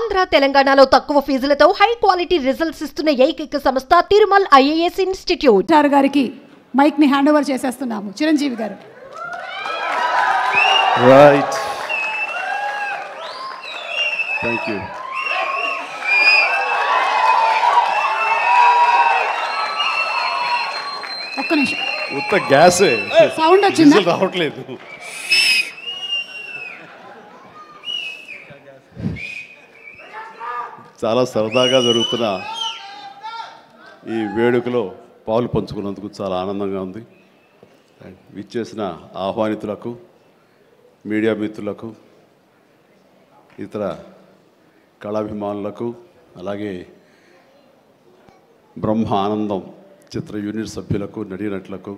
ఆంధ్ర తెలంగాణలో తక్కువ ఫీజులతో high quality results ఇస్తున్న ఏకైక సంస్థ తిరుమల్ ఐఏఎస్ ఇన్స్టిట్యూట్. చారు గారికి మైక్ ని హ్యాండ్ ఓవర్ చేసేస్తున్నాము. చిరంజీవి గారు. Right, thank you. ఒక్క నిమిషం, ఉత్త గ్యాసే, సౌండ్ వచ్చిందా? రావట్లేదు. చాలా సరదాగా జరుగుతున్న ఈ వేడుకలో పాలు పంచుకున్నందుకు చాలా ఆనందంగా ఉంది. విచ్చేసిన ఆహ్వానితులకు, మీడియా మిత్రులకు, ఇతర కళాభిమానులకు, అలాగే బ్రహ్మ ఆనందం చిత్ర యూనిట్ సభ్యులకు, నటీనటులకు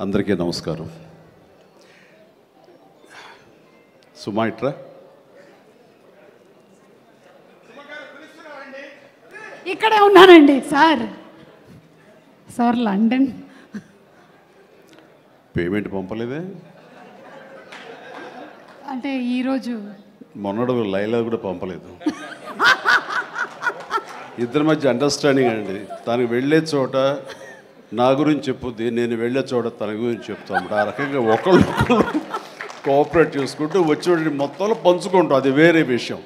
అందరికీ నమస్కారం. సుమాయిట్రా ఇక్కడే ఉన్నానండి సార్. సార్ లండన్ పేమెంట్ పంపలేదే. అంటే ఈరోజు మొన్నడు లైలా కూడా పంపలేదు. ఇద్దరి మధ్య అండర్స్టాండింగ్ అండి. తనకు వెళ్ళే చోట నా గురించి చెప్పుద్ది, నేను వెళ్ళే చోట తన గురించి చెప్తాం. ఆ రకంగా ఒకళ్ళు కోఆపరేట్ చేసుకుంటూ వచ్చి మొత్తంలో పంచుకుంటాం. అది వేరే విషయం.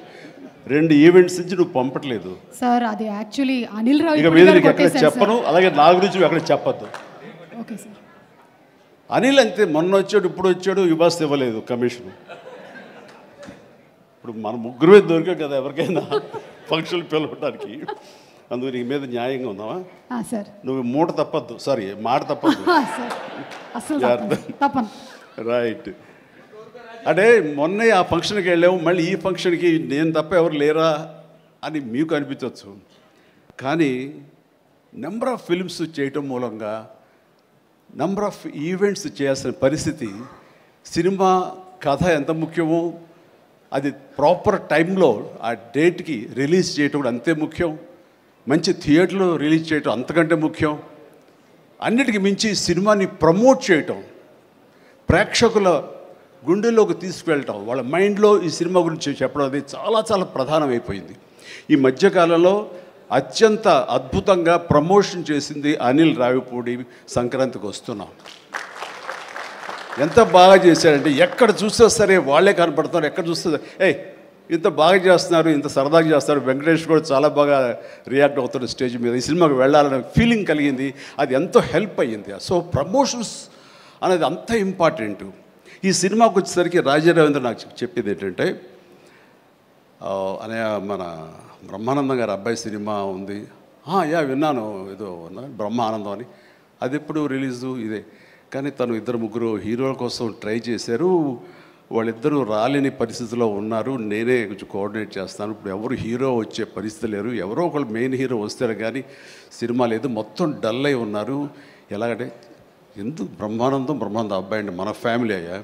2 ఈవెంట్స్ నుంచి నువ్వు పంపట్లేదు సార్. అది యాక్చువల్లీ అనిల్ రావు ఇక మీద నీకు ఎక్కడ చెప్పను, అలాగే నా గురించి ఎక్కడ చెప్పద్దు. Okay sir. అనిల్ అంతే, మొన్న వచ్చాడు, ఇప్పుడు వచ్చాడు, ఇవ్వాల్సి ఇవ్వలేదు కమిషన్. ఇప్పుడు మన ముగ్గురే దొరికాం కదా ఎవరికైనా ఫంక్షన్ పిలవడానికి. అందుకు నీ మీద న్యాయంగా ఉందామా సార్? నువ్వు మూట తప్పద్దు, సారీ మాట తప్పద్దు. తప్పను. రైట్. అంటే మొన్న ఆ ఫంక్షన్కి వెళ్ళాము, మళ్ళీ ఈ ఫంక్షన్కి నేను తప్ప ఎవరు లేరా అని మీకు అనిపించవచ్చు. కానీ నెంబర్ ఆఫ్ ఫిల్మ్స్ చేయటం మూలంగా నెంబర్ ఆఫ్ ఈవెంట్స్ చేయాల్సిన పరిస్థితి, సినిమా కథ ఎంత ముఖ్యమో అది ప్రాపర్ టైంలో ఆ డేట్కి రిలీజ్ చేయటం కూడా అంతే ముఖ్యం. మంచి థియేటర్లో రిలీజ్ చేయటం అంతకంటే ముఖ్యం. అన్నిటికీ మించి సినిమాని ప్రమోట్ చేయటం, ప్రేక్షకుల గుండెల్లోకి తీసుకువెళ్ళటం, వాళ్ళ మైండ్లో ఈ సినిమా గురించి చెప్పడం అది చాలా చాలా ప్రధానమైపోయింది. ఈ మధ్యకాలంలో అత్యంత అద్భుతంగా ప్రమోషన్ చేసింది అనిల్ రావిపూడి. సంక్రాంతికి వస్తున్నాం, ఎంత బాగా చేశారంటే ఎక్కడ చూస్తే సరే వాళ్ళే కనపడుతున్నారు. ఎక్కడ చూస్తే ఇంత బాగా చేస్తున్నారు, ఇంత సరదాగా చేస్తారు. వెంకటేష్ కూడా చాలా బాగా రియాక్ట్ అవుతాడు స్టేజ్ మీద. ఈ సినిమాకి వెళ్ళాలనే ఫీలింగ్ కలిగింది. అది ఎంతో హెల్ప్ అయ్యింది. సో ప్రమోషన్స్ అనేది అంత ఇంపార్టెంట్. ఈ సినిమాకి వచ్చేసరికి రాజా రవీంద్ర నాకు చెప్పేది ఏంటంటే, అనే మన బ్రహ్మానందం గారి అబ్బాయి సినిమా ఉంది. విన్నాను, ఏదో బ్రహ్మానందం అని. అది ఎప్పుడు రిలీజు ఇదే. కానీ తను 2-3 హీరోల కోసం ట్రై చేశారు. వాళ్ళిద్దరూ రాలేని పరిస్థితిలో ఉన్నారు. నేనే కొంచెం కోఆర్డినేట్ చేస్తాను. ఇప్పుడు ఎవరు హీరో వచ్చే పరిస్థితి లేరు. ఎవరో ఒకళ్ళు మెయిన్ హీరో వస్తారు కానీ సినిమా లేదు. మొత్తం డల్ అయి ఉన్నారు. ఎలాగంటే ఎందుకు బ్రహ్మానందం అబ్బాయి అండి, మన ఫ్యామిలీ అయ్యా,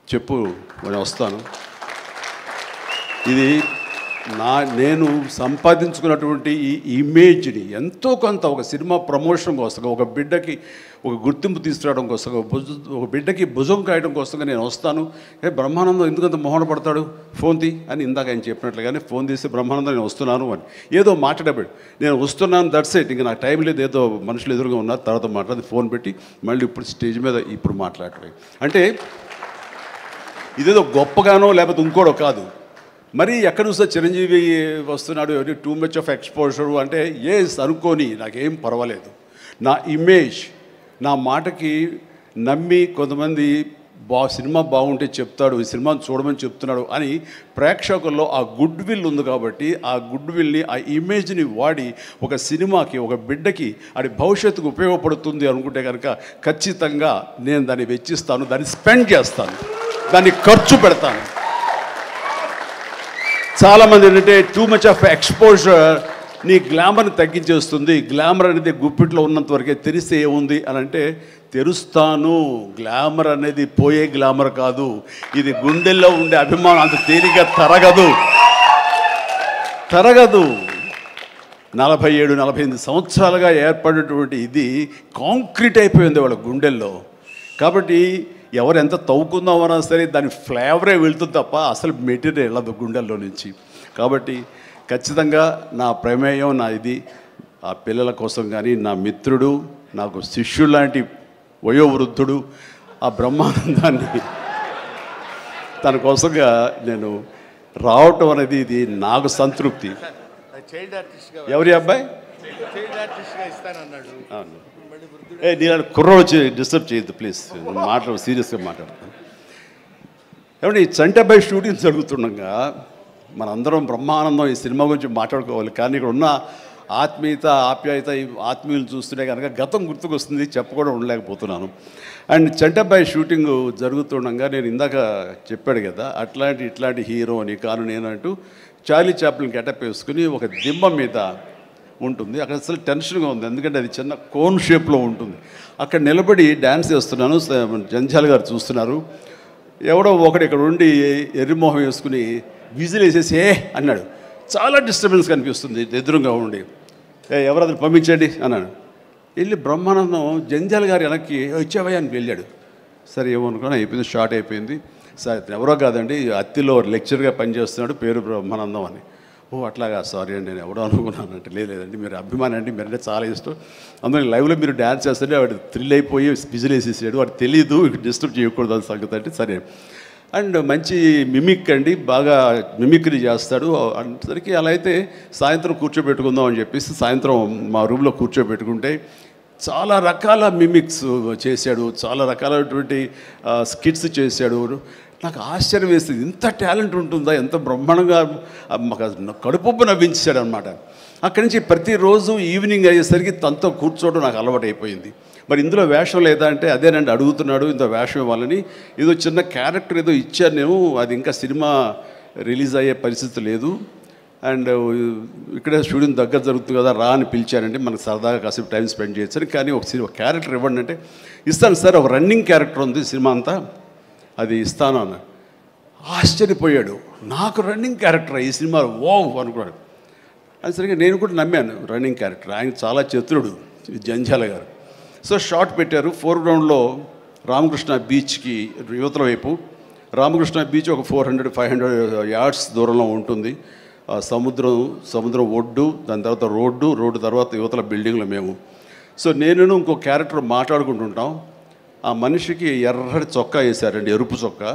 చెప్పు నేను వస్తాను. ఇది నేను సంపాదించుకున్నటువంటి ఈ ఇమేజ్ని ఎంతో కొంత ఒక సినిమా ప్రమోషన్ కోసం, ఒక బిడ్డకి ఒక గుర్తింపు తీసుకురావడం కోసం, ఒక బిడ్డకి భుజం కాయడం కోసం నేను వస్తాను. బ్రహ్మానందం ఎందుకంత మొహన పడతాడు, ఫోన్ తీ అని ఇందాక ఆయన చెప్పినట్లుగానే ఫోన్ తీసి బ్రహ్మానందం నేను వస్తున్నాను అని ఏదో మాట్లాడబడి నేను వస్తున్నాను, దట్స్ ఇట్. ఇంకా నాకు టైం లేదు, ఏదో మనుషులు ఎదురుగా ఉన్నారు, తర్వాత మాట్లాడి ఫోన్ పెట్టి మళ్ళీ ఇప్పుడు స్టేజ్ మీద ఇప్పుడు మాట్లాడటం. అంటే ఇదేదో గొప్పగానో లేకపోతే ఇంకోటో కాదు. మరి ఎక్కడ చూస్తే చిరంజీవి వస్తున్నాడు, టూ మచ్ ఆఫ్ ఎక్స్పోజర్ అంటే అనుకోని నాకేం పర్వాలేదు. నా ఇమేజ్, నా మాటకి నమ్మి కొంతమంది సినిమా బాగుంటే చెప్తాడు, ఈ సినిమాని చూడమని చెప్తున్నాడు అని ప్రేక్షకుల్లో ఆ గుడ్ విల్ ఉంది. కాబట్టి ఆ గుడ్ విల్ని, ఆ ఇమేజ్ని వాడి ఒక సినిమాకి, ఒక బిడ్డకి అది భవిష్యత్తుకు ఉపయోగపడుతుంది అనుకుంటే కనుక ఖచ్చితంగా నేను దాన్ని వెచ్చిస్తాను, దాన్ని స్పెండ్ చేస్తాను, దాన్ని ఖర్చు పెడతాను. చాలామంది ఏంటంటే టూ మచ్ ఆఫ్ ఎక్స్పోజర్ నీ గ్లామర్ని తగ్గించేస్తుంది. గ్లామర్ అనేది గుప్పిట్లో ఉన్నంత వరకే, తెరిస్తే ఏముంది అని అంటే తెరుస్తాను. గ్లామర్ అనేది పోయే గ్లామర్ కాదు, ఇది గుండెల్లో ఉండే అభిమానం. అంత తేలిగ్గా తరగదు. 47-48 సంవత్సరాలుగా ఏర్పడినటువంటి ఇది కాంక్రీట్ అయిపోయింది వాళ్ళ గుండెల్లో. కాబట్టి ఎవరు ఎంత తవ్వుకుందామన్నా సరే దాని ఫ్లేవరే వెళ్తుంది తప్ప అసలు మెటీరియల్ వెళ్ళదు గుండెల్లో నుంచి. కాబట్టి ఖచ్చితంగా నా ప్రమేయం నా ఇది ఆ పిల్లల కోసం కానీ నా మిత్రుడు నాకు శిష్యుడు లాంటి వయోవృద్ధుడు ఆ బ్రహ్మానందాన్ని తన కోసంగా నేను రావటం అనేది ఇది నాకు సంతృప్తి. ఎవరి అబ్బాయి నేను కుర్రోడు వచ్చి డిస్టర్బ్ చేయొద్దు ప్లీజ్, సీరియస్గా మాట్లాడతాను. ఏమంటే ఈ చంటబ్బాయి షూటింగ్ జరుగుతుండగా మనందరం బ్రహ్మానందం ఈ సినిమా గురించి మాట్లాడుకోవాలి, కానీ ఇక్కడ ఉన్న ఆత్మీయత ఆప్యాయత ఈ ఆత్మీయులు చూస్తుంటే కనుక గతం గుర్తుకొస్తుంది, చెప్పకుండా ఉండలేకపోతున్నాను. అండ్ చంటబ్బాయి షూటింగ్ జరుగుతుండగా నేను ఇందాక చెప్పాడు కదా ఇట్లాంటి హీరో అని కాను నేనంటూ చార్లీ చాప్లిన్ గెటప్ వేసుకుని ఒక దిమ్మ మీద ఉంటుంది. అక్కడ అసలు టెన్షన్గా ఉంది, ఎందుకంటే అది చిన్న కోన్ షేప్లో ఉంటుంది. అక్కడ నిలబడి డ్యాన్స్ చేస్తున్నాను, జంజాల్ గారు చూస్తున్నారు. ఎవడో ఒకడు ఇక్కడ ఉండి ఎర్రిమోహం వేసుకుని విజిల్ వేసేసి అన్నాడు. చాలా డిస్టర్బెన్స్ కనిపిస్తుంది ఎదురుగా ఉండి. ఎవరది పంపించండి అన్నాడు. వెళ్ళి బ్రహ్మానందం జంజాల్ గారు వెనక్కి వచ్చావయ్యా అని వెళ్ళాడు. సరే ఏమనుకున్నా అయిపోయింది, షార్ట్ అయిపోయింది. సార్ ఎవరో కాదండి అత్తిలో లెక్చర్గా పనిచేస్తున్నాడు, పేరు బ్రహ్మానందం అని. ఓ అట్లాగా, సారీ అండి నేను ఎవడో అనుకున్నానంటే లేదండి మీరు అభిమాని అండి, మీరంటే చాలా ఇష్టం, అందులో లైవ్లో మీరు డ్యాన్స్ చేస్తుంటే వాడు థ్రిల్ అయిపోయి విజిల్ వేసేసాడు, వాడు తెలీదు డిస్టర్బ్ చేయకూడదు అని సంగతి అంటే సరే. అండ్ మంచి మిమిక్ అండి, బాగా మిమిక్రీ చేస్తాడు అనేసరికి అలా అయితే సాయంత్రం కూర్చోబెట్టుకుందాం అని చెప్పేసి సాయంత్రం మా రూమ్లో కూర్చోబెట్టుకుంటే చాలా రకాల మిమిక్స్ చేశాడు, చాలా రకాలైనటువంటి స్కిట్స్ చేశాడు. నాకు ఆశ్చర్యం వేస్తుంది, ఇంత టాలెంట్ ఉంటుందా, ఎంత బ్రహ్మాండంగా కడుపుబ్బు నవ్వించాడు అనమాట. అక్కడి నుంచి ప్రతిరోజు ఈవినింగ్ అయ్యేసరికి తనతో కూర్చోవడం నాకు అలవాటు అయిపోయింది. మరి ఇందులో వేషం లేదా అంటే అదేనండి అడుగుతున్నాడు, ఇంత వేషం ఇవ్వాలని. ఏదో చిన్న క్యారెక్టర్ ఏదో ఇచ్చాను, అది ఇంకా సినిమా రిలీజ్ అయ్యే పరిస్థితి లేదు. అండ్ ఇక్కడే షూటింగ్ దగ్గర జరుగుతుంది కదా రా అని పిలిచారంటే మనకు సరదాగా కాసేపు టైం స్పెండ్ చేయొచ్చు, కానీ ఒక క్యారెక్టర్ ఇవ్వండి అంటే ఇస్తాను సార్, ఒక రన్నింగ్ క్యారెక్టర్ ఉంది సినిమా అంతా, అది ఇస్తాను అన్న. ఆశ్చర్యపోయాడు, నాకు రన్నింగ్ క్యారెక్టర్ ఈ సినిమాలో ఓ అనుకున్నాడు. అది సరిగ్గా నేను కూడా నమ్మాను రన్నింగ్ క్యారెక్టర్, ఆయన చాలా చతురుడు జంజాల గారు. సో షార్ట్ పెట్టారు. ఫోర్గ్రౌండ్లో రామకృష్ణ బీచ్కి యువతల వైపు రామకృష్ణ బీచ్ ఒక 400-500 యార్డ్స్ దూరంలో ఉంటుంది. సముద్రం ఒడ్డు, దాని తర్వాత రోడ్డు తర్వాత యువతల బిల్డింగ్లో మేము. సో నేను ఇంకో క్యారెక్టర్ మాట్లాడుకుంటుంటాం. ఆ మనిషికి ఎర్రటి చొక్కా వేశారండి, ఎరుపు చొక్కా.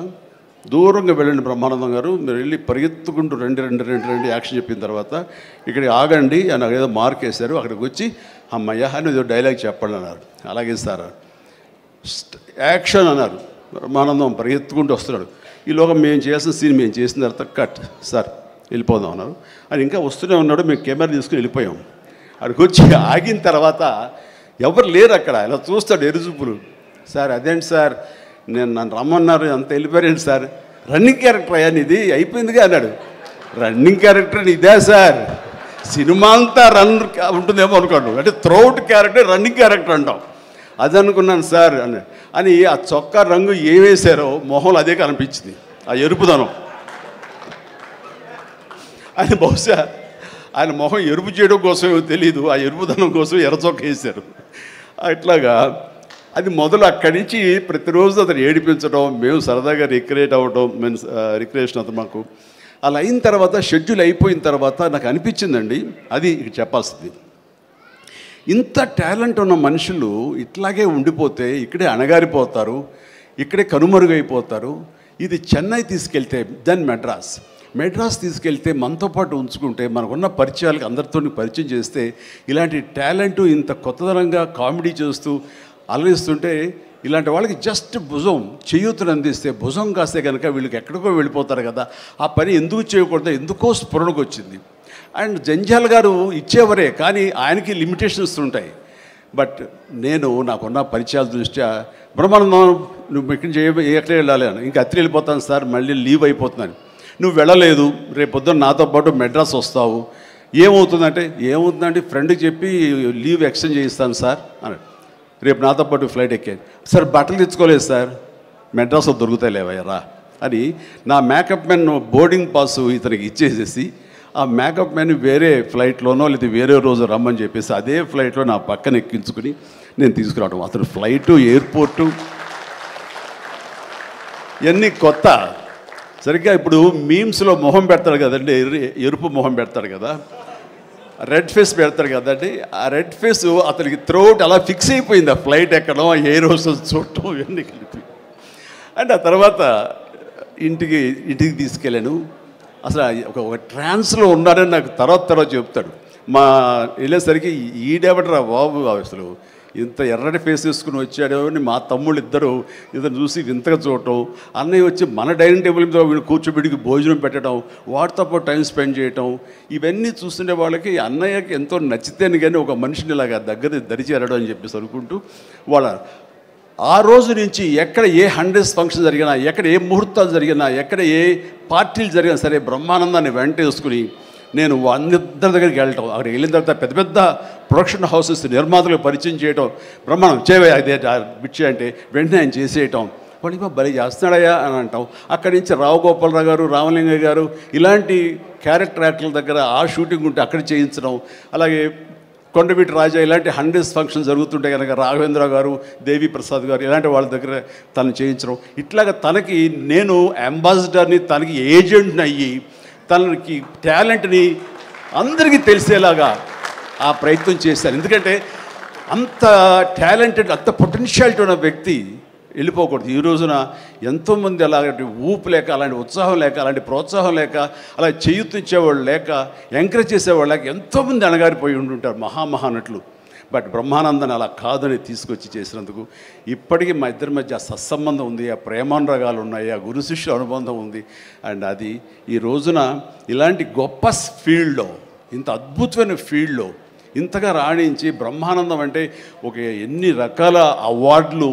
దూరంగా వెళ్ళండి బ్రహ్మానందం గారు, మీరు వెళ్ళి పరిగెత్తుకుంటూ రెండు యాక్షన్ చెప్పిన తర్వాత ఇక్కడ ఆగండి అని ఏదో మార్క్ వేశారు. అక్కడికి వచ్చి అమ్మయ్య అని ఏదో డైలాగ్ చెప్పండి అన్నారు. అలాగే సార్ యాక్షన్ అన్నారు. బ్రహ్మానందం పరిగెత్తుకుంటూ వస్తున్నాడు. ఈలోగా మేము చేసిన సీన్ మేము చేసిన తర్వాత కట్ సార్ వెళ్ళిపోదాం అన్నారు. అని ఇంకా వస్తూనే ఉన్నాడు. మేము కెమెరా తీసుకుని వెళ్ళిపోయాం. అక్కడికి వచ్చి ఆగిన తర్వాత ఎవరు లేరు అక్కడ. ఇలా చూస్తాడు ఎరుజుపులు. సార్ అదేంటి సార్ నన్ను రమ్మన్నారు, అంత వెళ్ళిపోయారండి సార్. రన్నింగ్ క్యారెక్టర్ అయ్యా ఇది అయిపోయిందిగా అన్నాడు. రన్నింగ్ క్యారెక్టర్ ఇదే సార్, సినిమా అంతా రన్ ఉంటుందేమో అనుకోండి, అంటే త్రౌట్ క్యారెక్టర్ రన్నింగ్ క్యారెక్టర్ అంటాం. అది అనుకున్నాను సార్ అని ఆ చొక్కా రంగు ఏ వేశారో మొహంలో అదే కనిపించింది, ఆ ఎరుపుదనం. ఆయన బహుశా ఆయన మొహం ఎరుపు చేయడం కోసమేమో తెలీదు, ఆ ఎరుపుదనం కోసం ఎర్ర చొక్క వేశారు. ఇట్లాగా అది మొదలు అక్కడి నుంచి ప్రతిరోజు అతను ఏడిపించడం, మేము సరదాగా రిక్రియేట్ అవ్వడం, రిక్రియేషన్ అతను మాకు. అలా అయిన తర్వాత షెడ్యూల్ అయిపోయిన తర్వాత నాకు అనిపించిందండి, అది ఇక్కడ చెప్పాల్సింది, ఇంత టాలెంట్ ఉన్న మనుషులు ఇట్లాగే ఉండిపోతే ఇక్కడే అణగారిపోతారు, ఇక్కడే కనుమరుగైపోతారు. ఇది చెన్నై తీసుకెళ్తే దెన్ మెడ్రాస్ తీసుకెళ్తే మనతో పాటు ఉంచుకుంటే మనకున్న పరిచయాలకు అందరితో పరిచయం చేస్తే ఇలాంటి టాలెంటు ఇంత కొత్తదనంగా కామెడీ చేస్తూ అలరిస్తుంటే ఇలాంటి వాళ్ళకి జస్ట్ భుజం చేయూతను అందిస్తే, భుజం కాస్తే కనుక వీళ్ళకి ఎక్కడికో వెళ్ళిపోతారు కదా. ఆ పని ఎందుకు చేయకూడదు, ఎందుకో స్ఫురణకు వచ్చింది. అండ్ జంజాల్ గారు ఇచ్చేవరే, కానీ ఆయనకి లిమిటేషన్స్ ఉంటాయి. బట్ నేను నాకున్న పరిచయాల దృష్ట్యా బ్రహ్మానందం నువ్వు ఎక్కడ వెళ్ళాలి అని, ఇంకా అత్రి వెళ్ళిపోతాను సార్, మళ్ళీ లీవ్ అయిపోతున్నాను. నువ్వు వెళ్ళలేదు, రేపు పొద్దున్న నాతో పాటు మెడ్రాస్ వస్తావు, ఏమవుతుందంటే ఫ్రెండ్కి చెప్పి లీవ్ ఎక్స్టెండ్ చేయిస్తాను సార్ అన్నాడు. రేపు నాతో పాటు ఫ్లైట్ ఎక్కాను సార్, బట్టలు తెచ్చుకోలేదు సార్, మెడ్రాస్లో దొరుకుతాయి లేవయ్యరా అని నా మేకప్ మ్యాన్ బోర్డింగ్ పాస్ ఇతనికి ఇచ్చేసేసి ఆ మేకప్ మ్యాన్ వేరే ఫ్లైట్లోనో లేదా వేరే రోజు రమ్మని చెప్పేసి అదే ఫ్లైట్లో నా పక్కన ఎక్కించుకుని నేను తీసుకురావడం. అతను ఫ్లైటు, ఎయిర్పోర్టు ఇవన్నీ కొత్త. సరిగ్గా ఇప్పుడు మీమ్స్లో మొహం పెడతాడు కదండి, ఎరుపు మొహం పెడతాడు కదా, రెడ్ ఫేస్ పెడతాడు కదండి. ఆ రెడ్ ఫేస్ అతనికి త్రోట్ అలా ఫిక్స్ అయిపోయింది. ఆ ఫ్లైట్ ఎక్కడం, ఆ ఎయిర్ హోస్టెస్ చూడటం ఇవన్నీ కలిపి. అండ్ ఆ తర్వాత ఇంటికి తీసుకెళ్ళాను. అసలు ఒక ట్రాన్స్లో ఉన్నాడని నాకు తర్వాత చెప్తాడు. మా వెళ్ళేసరికి ఈడెవడరా బాబు అసలు ఇంత ఎర్రటి ఫేస్ వేసుకుని వచ్చాడో అని మా తమ్ముళ్ళు ఇద్దరు చూసి వింతగా చూడటం, అన్నయ్య వచ్చి మన డైనింగ్ టేబుల్ మీద వీడు కూర్చోబెడికి భోజనం పెట్టడం, వాటితో పాటు టైం స్పెండ్ చేయటం, ఇవన్నీ చూస్తుండే వాళ్ళకి అన్నయ్యకి ఎంతో నచ్చితేనే కానీ ఒక మనిషిని ఇలాగా దగ్గర దరిచేరడం అని చెప్పేసి అనుకుంటూ వాళ్ళ ఆ రోజు నుంచి ఎక్కడ ఏ 100 ఫంక్షన్ జరిగినా, ఎక్కడ ఏ ముహూర్తాలు జరిగినా, ఎక్కడ ఏ పార్టీలు జరిగినా సరే బ్రహ్మానందాన్ని వెంట వేసుకుని నేను అందరి దగ్గరికి వెళ్ళటం, అక్కడికి వెళ్ళిన తర్వాత పెద్ద పెద్ద ప్రొడక్షన్ హౌసెస్ నిర్మాతలకు పరిచయం చేయటం, బ్రహ్మాండం చేయవే అదే బిచ్చే అంటే వెంటనే ఆయన చేసేయటం, వాడికి భలే చేస్తున్నాడయ్యా అని అంటాం. అక్కడి నుంచి రావు గోపాలరావు గారు, రామలింగయ్య గారు ఇలాంటి క్యారెక్టర్ యాక్టర్ల దగ్గర ఆ షూటింగ్ ఉంటే అక్కడ చేయించడం, అలాగే కొండవీటి రాజా ఇలాంటి 100 ఫంక్షన్ జరుగుతుంటే కనుక రాఘవేంద్ర గారు, దేవి ప్రసాద్ గారు ఇలాంటి వాళ్ళ దగ్గర తను చేయించడం, ఇట్లాగా తనకి నేను అంబాసిడర్ని, తనకి ఏజెంట్ని అయ్యి తనకి టాలెంట్ని అందరికీ తెలిసేలాగా ఆ ప్రయత్నం చేశారు. ఎందుకంటే అంత టాలెంటెడ్, అంత పొటెన్షియాలిటీ ఉన్న వ్యక్తి వెళ్ళిపోకూడదు. ఈ రోజున ఎంతోమంది అలాంటి ఊపు లేక, అలాంటి ఉత్సాహం లేక, అలాంటి ప్రోత్సాహం లేక, అలా చేయూతించేవాళ్ళు లేక, ఎంకరేజ్ చేసేవాళ్ళు లేక ఎంతోమంది అణగారిపోయి ఉంటుంటారు మహానటులు. బట్ బ్రహ్మానందాన్ని అలా కాదని తీసుకొచ్చి చేసినందుకు ఇప్పటికీ మా ఇద్దరి మధ్య సత్సంబంధం ఉంది, ఆ ప్రేమానురాగాలు ఉన్నాయి, ఆ గురు శిష్య అనుబంధం ఉంది. అండ్ అది ఈ రోజున ఇలాంటి గొప్ప ఫీల్డ్లో, ఇంత అద్భుతమైన ఫీల్డ్లో ఇంతగా రాణించి బ్రహ్మానందం అంటే ఒక ఎన్ని రకాల అవార్డులు,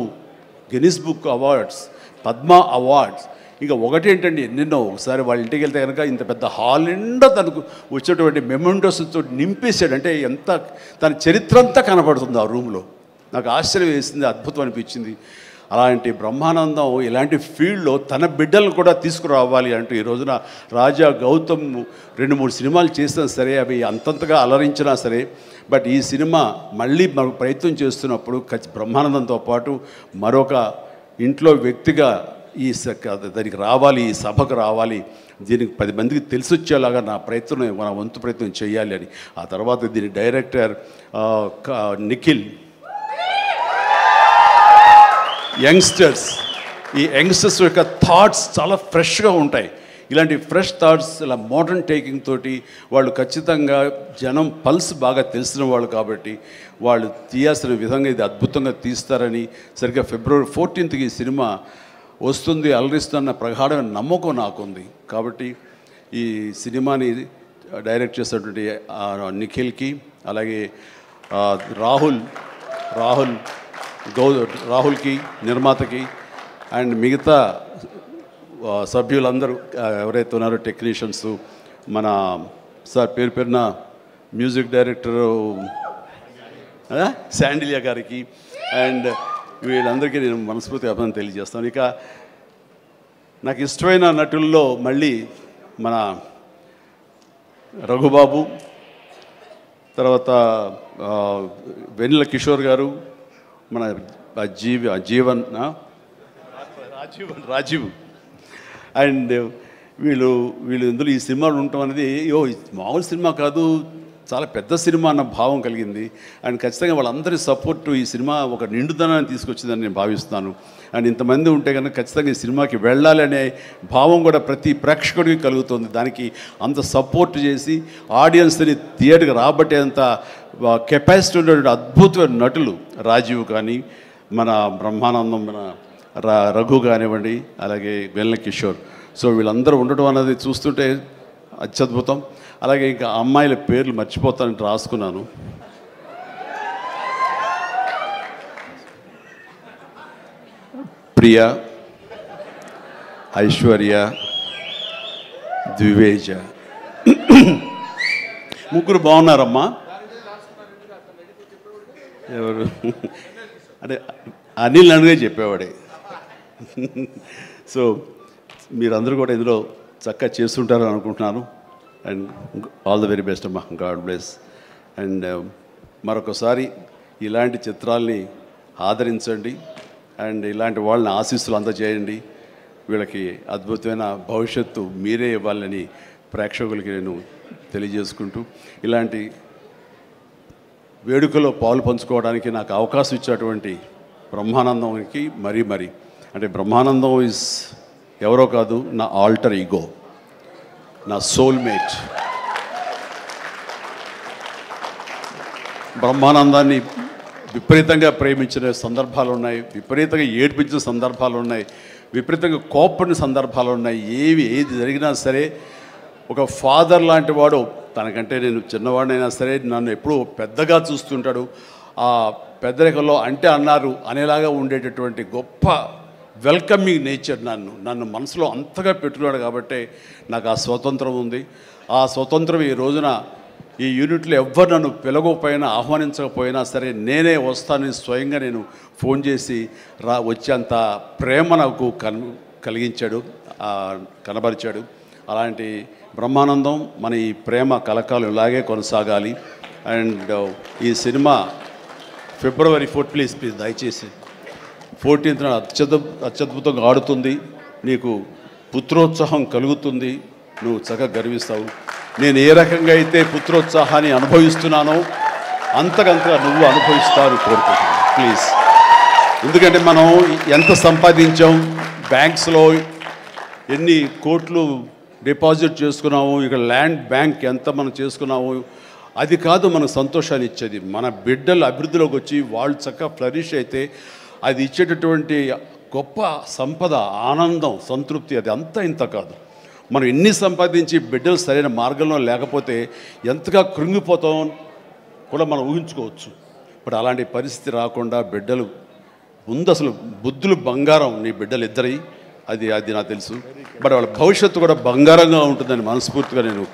Guinness book awards, Padma awards, ఇంకా ఒకటేంటండి ఎన్నెన్నో. ఒకసారి వాళ్ళ ఇంటికి వెళ్తే కనుక ఇంత పెద్ద హాల్ నిండా తనకు వచ్చేటువంటి మెమెంటోస్తో నింపేశాడు. అంటే ఎంత తన చరిత్ర అంతా కనపడుతుంది ఆ రూమ్లో. నాకు ఆశ్చర్యం వేసింది, అద్భుతం అనిపించింది. అలాంటి బ్రహ్మానందం ఇలాంటి ఫీల్డ్లో తన బిడ్డలను కూడా తీసుకురావాలి అంటూ ఈ రోజున రాజా గౌతమ్ 2-3 సినిమాలు చేసినా సరే, అవి అంతంతగా అలరించినా సరే, బట్ ఈ సినిమా మళ్ళీ మనకు ప్రయత్నం చేస్తున్నప్పుడు బ్రహ్మానందంతో పాటు మరొక ఇంట్లో వ్యక్తిగా దానికి రావాలి, ఈ సభకు రావాలి, దీనికి 10 మందికి తెలిసి వచ్చేలాగా నా వంతు ప్రయత్నం చేయాలి అని. ఆ తర్వాత దీని డైరెక్టర్ నిఖిల్, యంగ్స్టర్స్, ఈ యంగ్స్టర్స్ యొక్క థాట్స్ చాలా ఫ్రెష్గా ఉంటాయి. ఇలాంటి ఫ్రెష్ థాట్స్, ఇలా మోడర్న్ టేకింగ్ తోటి వాళ్ళు ఖచ్చితంగా జనం పల్స్ బాగా తెలిసిన వాళ్ళు కాబట్టి వాళ్ళు తీయాల్సిన విధంగా ఇది అద్భుతంగా తీస్తారని, సరిగ్గా ఫిబ్రవరి 14th ఈ సినిమా వస్తుంది, అలరిస్తున్న ప్రగాఢమైన నమ్మకం నాకుంది. కాబట్టి ఈ సినిమాని డైరెక్ట్ చేసినటువంటి నిఖిల్కి, అలాగే రాహుల్కి నిర్మాతకి, అండ్ మిగతా సభ్యులందరూ ఎవరైతే ఉన్నారో టెక్నీషియన్స్, మన సార్ పేరున మ్యూజిక్ డైరెక్టరు శాండిలియా గారికి, అండ్ వీళ్ళందరికీ నేను మనస్ఫూర్తిగా అభినందన తెలియజేస్తాను. ఇక నాకు ఇష్టమైన నటుల్లో మళ్ళీ మన రఘుబాబు, తర్వాత వెన్నెల కిషోర్ గారు, మన రాజీవ్, అండ్ వీళ్ళు ఇందులో ఈ సినిమాలు ఉండటం అనేది మామూలు సినిమా కాదు, చాలా పెద్ద సినిమా అన్న భావం కలిగింది. అండ్ ఖచ్చితంగా వాళ్ళందరి సపోర్టు ఈ సినిమా ఒక నిండుదనాన్ని తీసుకొచ్చిందని నేను భావిస్తున్నాను. అండ్ ఇంతమంది ఉంటే కనుక ఖచ్చితంగా ఈ సినిమాకి వెళ్ళాలి అనే భావం కూడా ప్రతి ప్రేక్షకుడికి కలుగుతుంది. దానికి అంత సపోర్ట్ చేసి ఆడియన్స్ని థియేటర్కి రాబట్టేంత కెపాసిటీ ఉన్నటువంటి అద్భుతమైన నటులు రాజీవ్ కానీ, మన బ్రహ్మానందం, మన రఘు కానివ్వండి, అలాగే వెన్నెల కిషోర్. సో వీళ్ళందరూ ఉండడం అనేది చూస్తుంటే అత్యద్భుతం. అలాగే ఇంకా అమ్మాయిల పేర్లు మర్చిపోతానంటే రాసుకున్నాను. ప్రియ, ఐశ్వర్య, ద్వివేజ, ముగ్గురు బాగున్నారమ్మా. ఎవరు అంటే అనిల్ అనిగా చెప్పేవాడే. సో మీరందరూ కూడా ఇందులో చక్కగా చేస్తుంటారని అనుకుంటున్నాను. And all the very best అమ్మా, గాడ్ బ్లెస్. అండ్ మరొకసారి ఇలాంటి చిత్రాల్ని ఆదరించండి, అండ్ ఇలాంటి వాళ్ళని ఆశీస్సులు అందజేయండి. వీళ్ళకి అద్భుతమైన భవిష్యత్తు మీరే ఇవ్వాలని ప్రేక్షకులకి నేను తెలియజేసుకుంటూ ఇలాంటి వేడుకలో పాలు పంచుకోవడానికి నాకు అవకాశం ఇచ్చినటువంటి బ్రహ్మానందంకి మరీ అంటే బ్రహ్మానందం ఇస్ ఎవరో కాదు, నా ఆల్టర్ ఈగో, నా సోల్మేట్. బ్రహ్మానందాన్ని విపరీతంగా ప్రేమించిన సందర్భాలు ఉన్నాయి, విపరీతంగా ఏడ్పించిన సందర్భాలు ఉన్నాయి, విపరీతంగా కోపడిన సందర్భాలు ఉన్నాయి. ఏది జరిగినా సరే ఒక ఫాదర్ లాంటి వాడు, తనకంటే నేను చిన్నవాడినైనా సరే నన్ను ఎప్పుడూ పెద్దగా చూస్తుంటాడు. ఆ పెద్దరికంలో అంటే అన్నారు అనేలాగా ఉండేటటువంటి గొప్ప వెల్కమింగ్ నేచర్ నన్ను మనసులో అంతగా పెట్టుకున్నాడు. కాబట్టి నాకు ఆ స్వతంత్రం ఉంది. ఆ స్వతంత్రం ఈ రోజున ఈ యూనిట్లో ఎవ్వరు నన్ను పిలవకపోయినా ఆహ్వానించకపోయినా సరే నేనే వస్తానని స్వయంగా నేను ఫోన్ చేసి వచ్చేంత ప్రేమ నాకు కలిగించాడు, కనబరిచాడు. అలాంటి బ్రహ్మానందం మన ఈ ప్రేమ కలకాలం ఇలాగే కొనసాగాలి. అండ్ ఈ సినిమా February 4th ప్లీజ్ దయచేసి 14th అత్యద్భుతంగా ఆడుతుంది. నీకు పుత్రోత్సాహం కలుగుతుంది, నువ్వు చక్కగా గర్విస్తావు. నేను ఏ రకంగా అయితే పుత్రోత్సాహాన్ని అనుభవిస్తున్నానో అంతకంతగా నువ్వు అనుభవిస్తావు కోరుకుంటున్నాను ప్లీజ్. ఎందుకంటే మనం ఎంత సంపాదించాం, బ్యాంక్స్లో ఎన్ని కోట్లు డిపాజిట్ చేసుకున్నాము, ఇక్కడ ల్యాండ్ బ్యాంక్ ఎంత మనం చేసుకున్నాము, అది కాదు మనకు సంతోషాన్ని ఇచ్చేది. మన బిడ్డలు అభివృద్ధిలోకి వచ్చి వాళ్ళు చక్కగా ఫ్లరిష్ అయితే అది ఇచ్చేటటువంటి గొప్ప సంపద, ఆనందం, సంతృప్తి అది అంతా ఇంత కాదు. మనం ఎన్ని సంపాదించి బిడ్డలు సరైన మార్గంలో లేకపోతే ఎంతగా కృంగిపోతాం కూడా మనం ఊహించుకోవచ్చు. ఇప్పుడు అలాంటి పరిస్థితి రాకుండా బిడ్డలు ముందు అసలు బుద్ధులు బంగారం నీ బిడ్డలు ఇద్దరి, అది నాకు తెలుసు. బట్ వాళ్ళ భవిష్యత్తు కూడా బంగారంగా ఉంటుందని మనస్ఫూర్తిగా నేను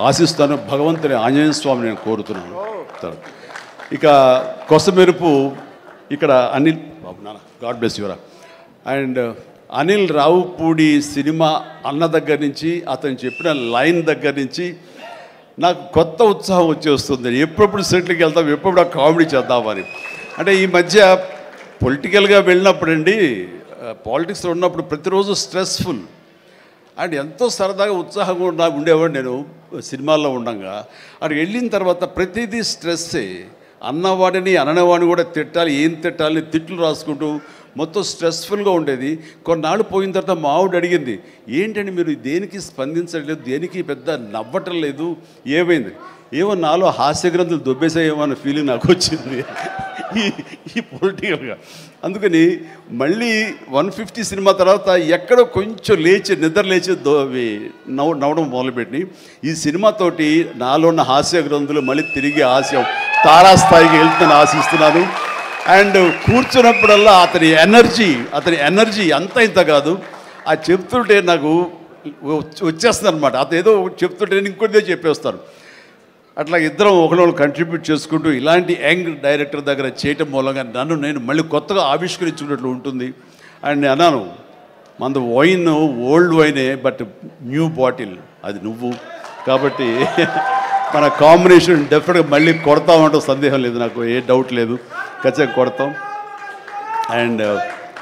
ఆశిస్తాను. భగవంతుని ఆంజనేయ స్వామిని నేను కోరుతున్నాను. ఇక కొసమెరుపు ఇక్కడ అనిల్ బాబు నాన్న గాడ్ బ్లెస్ యువరా అండ్ అనిల్ రావుపూడి సినిమా అన్న దగ్గర నుంచి అతను చెప్పిన లైన్ దగ్గర నుంచి నాకు కొత్త ఉత్సాహం వచ్చేస్తుంది. ఎప్పుడప్పుడు సెట్లకి వెళ్తాం, ఎప్పుడు ఆ కామెడీ చేద్దామని. అంటే ఈ మధ్య పొలిటికల్గా వెళ్ళినప్పుడండి, పాలిటిక్స్లో ఉన్నప్పుడు ప్రతిరోజు స్ట్రెస్ఫుల్ అండ్ ఎంతో సరదాగా ఉత్సాహంగా ఉండేవాడు నేను సినిమాల్లో ఉండగా. అక్కడికి వెళ్ళిన తర్వాత ప్రతిదీ స్ట్రెస్సే. అన్నవాడిని అననేవాడిని కూడా తిట్టాలి, ఏం తిట్టాలి తిట్లు రాసుకుంటూ మొత్తం స్ట్రెస్ఫుల్గా ఉండేది. కొన్నాళ్ళు పోయిన తర్వాత మా ఆవిడ అడిగింది, ఏంటంటే మీరు దేనికి స్పందించలేదు, దేనికి పెద్ద నవ్వటం లేదు, ఏమైంది? ఏమో నాలో హాస్య గ్రంథులు దొబ్బేసాయేమో అన్న ఫీలింగ్ నాకు వచ్చింది ఈ పొలిటికల్గా. అందుకని మళ్ళీ 150 సినిమా తర్వాత ఎక్కడో కొంచెం నిద్ర లేచి నవ్వడం మొదలుపెట్టి ఈ సినిమాతోటి నాలో ఉన్న హాస్య గ్రంథులు మళ్ళీ తిరిగి హాస్యం తారాస్థాయికి వెళ్తుందని ఆశిస్తున్నాను. అండ్ కూర్చున్నప్పుడల్లా అతని ఎనర్జీ అంత ఇంత కాదు, ఆ చెప్తుంటే నాకు వచ్చేస్తుంది అనమాట. అతను ఏదో చెప్తుంటే నేను ఇంకోటిదే చెప్పేస్తాను. అట్లా ఇద్దరం ఒకళ్ళు కంట్రిబ్యూట్ చేసుకుంటూ ఇలాంటి యంగ్ డైరెక్టర్ దగ్గర చేయటం మూలంగా నేను మళ్ళీ కొత్తగా ఆవిష్కరించుకున్నట్లు ఉంటుంది. అండ్ నేను అన్నాను, మనది వైన్ ఓల్డ్ వైనే బట్ న్యూ బాటిల్, అది నువ్వు. కాబట్టి మన కాంబినేషన్ డెఫినెట్గా మళ్ళీ కొడతామంటే సందేహం లేదు, నాకు ఏ డౌట్ లేదు, ఖచ్చితంగా కొడతాం. అండ్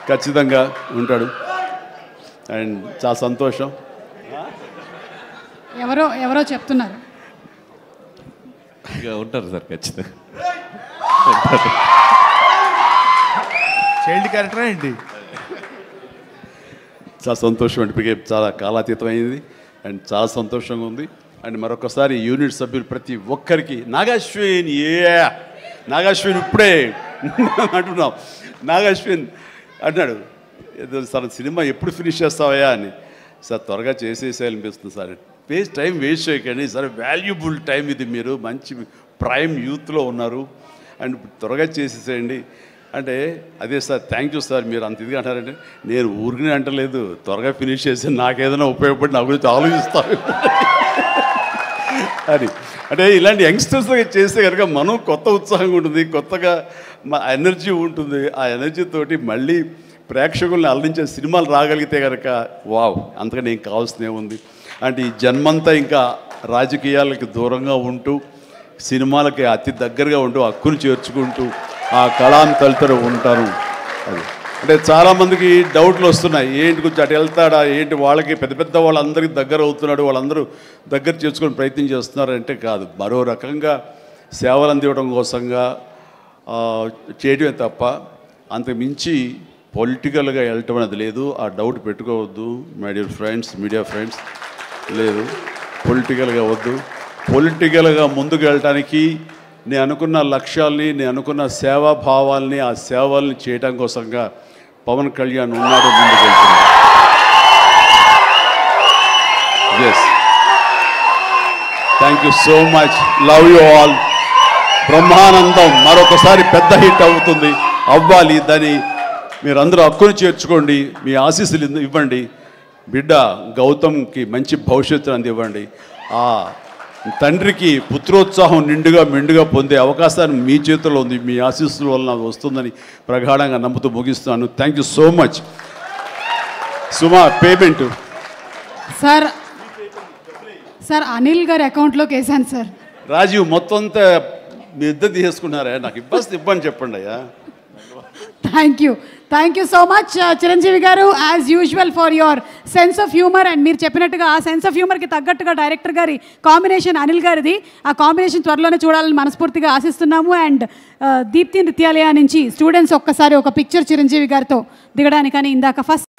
ఖచ్చితంగా ఉంటాడు. అండ్ చాలా సంతోషం. ఎవరో చెప్తున్నారు ఉంటారు సార్, ఖచ్చితంగా చైల్డ్ క్యారెక్టరా ఏంటి? చాలా సంతోషం అండి, ఇప్పటికే చాలా కాలాతీతమైంది అండ్ చాలా సంతోషంగా ఉంది. అండ్ మరొకసారి యూనిట్ సభ్యులు ప్రతి ఒక్కరికి నాగాశ్విన్ ఇప్పుడే అంటున్నాం. నాగాశ్విన్ అన్నాడు, సార్ సినిమా ఎప్పుడు ఫినిష్ చేస్తావయ్యా అని. సార్ త్వరగా చేసేసేయాలనిపిస్తుంది సార్, టైం వేస్ట్ చేయకండి సార్, వాల్యుబుల్ టైం ఇది, మీరు మంచి ప్రైమ్ యూత్లో ఉన్నారు అండ్ త్వరగా చేసేసేయండి అంటే. అదే సార్ థ్యాంక్ యూ సార్, మీరు అంత ఇదిగా అంటారంటే నేను ఊరికనే అంటలేదు, త్వరగా ఫినిష్ చేసి నాకేదైనా ఉపయోగపడి నా గురించి ఆలోచిస్తాను అని. అంటే ఇలాంటి యంగ్స్టర్స్ చేస్తే కనుక మనం కొత్త ఉత్సాహంగా ఉంటుంది, కొత్తగా మా ఎనర్జీ ఉంటుంది. ఆ ఎనర్జీతోటి మళ్ళీ ప్రేక్షకుల్ని అలరించే సినిమాలు రాగలిగితే కనుక వావ్, అంతగా నేను కావాల్సినే ఉంది. అంటే ఈ జన్మంతా ఇంకా రాజకీయాలకి దూరంగా ఉంటూ సినిమాలకి అతి దగ్గరగా ఉంటూ హక్కును చేర్చుకుంటూ ఆ కళాం తలుతూ ఉంటాను. అది అంటే చాలామందికి డౌట్లు వస్తున్నాయి, ఏంటి కొంచెం అటు వెళ్తాడా ఏంటి, వాళ్ళకి పెద్ద పెద్ద వాళ్ళందరికీ దగ్గర అవుతున్నాడు, వాళ్ళందరూ దగ్గర చేసుకుని ప్రయత్నం చేస్తున్నారు అంటే కాదు, మరో రకంగా సేవలు అందివ్వడం కోసంగా చేయడమే తప్ప అంతకు మించి పొలిటికల్గా వెళ్ళటం అనేది లేదు. ఆ డౌట్ పెట్టుకోవద్దు my dear friends, media friends. లేదు, పొలిటికల్గా వద్దు. పొలిటికల్గా ముందుకు వెళ్ళటానికి నేను అనుకున్న లక్ష్యాల్ని, నేను అనుకున్న సేవాభావాల్ని, ఆ సేవల్ని చేయడం కోసంగా పవన్ కళ్యాణ్ ఉన్నాడు, ముందుకు వెళ్తున్నాడు. Yes, thank you so much, love you all. Brahmanandam మరొకసారి పెద్ద హిట్ అవుతుంది, అవ్వాలి. దాన్ని మీరందరూ హక్కును చేర్చుకోండి, మీ ఆశీస్సులు ఇవ్వండి. బిడ్డ గౌతమ్కి మంచి భవిష్యత్తును అందివ్వండి. ఆ తండ్రికి పుత్రోత్సాహం మెండుగా పొందే అవకాశాన్ని మీ చేతుల్లో ఉంది. మీ ఆశీస్సుల వలన వస్తుందని ప్రగాఢంగా నమ్ముతూ ముగిస్తున్నాను. Thank you so much. Suma, payment sir Anil గారి అకౌంట్లోకి వేసాను సార్. రాజీవ్, మొత్తం అంతా మీ ఇద్దరు తీసుకున్నారా? నాకు ఇబ్బంది చెప్పండి అయ్యా. Thank you so much Chiranjeevi garu, as usual for your sense of humour. And మీరు చెప్పినట్టుగా ఆ సెన్స్ ఆఫ్ హ్యూమర్కి తగ్గట్టుగా డైరెక్టర్ గారి కాంబినేషన్ అనిల్ గారిది, ఆ కాంబినేషన్ త్వరలోనే చూడాలని మనస్ఫూర్తిగా ఆశిస్తున్నాము. అండ్ దీప్తి నృత్యాలయ నుంచి స్టూడెంట్స్ ఒక్కసారి ఒక పిక్చర్ చిరంజీవి గారితో దిగడానికని ఇందాక ఫస్ట్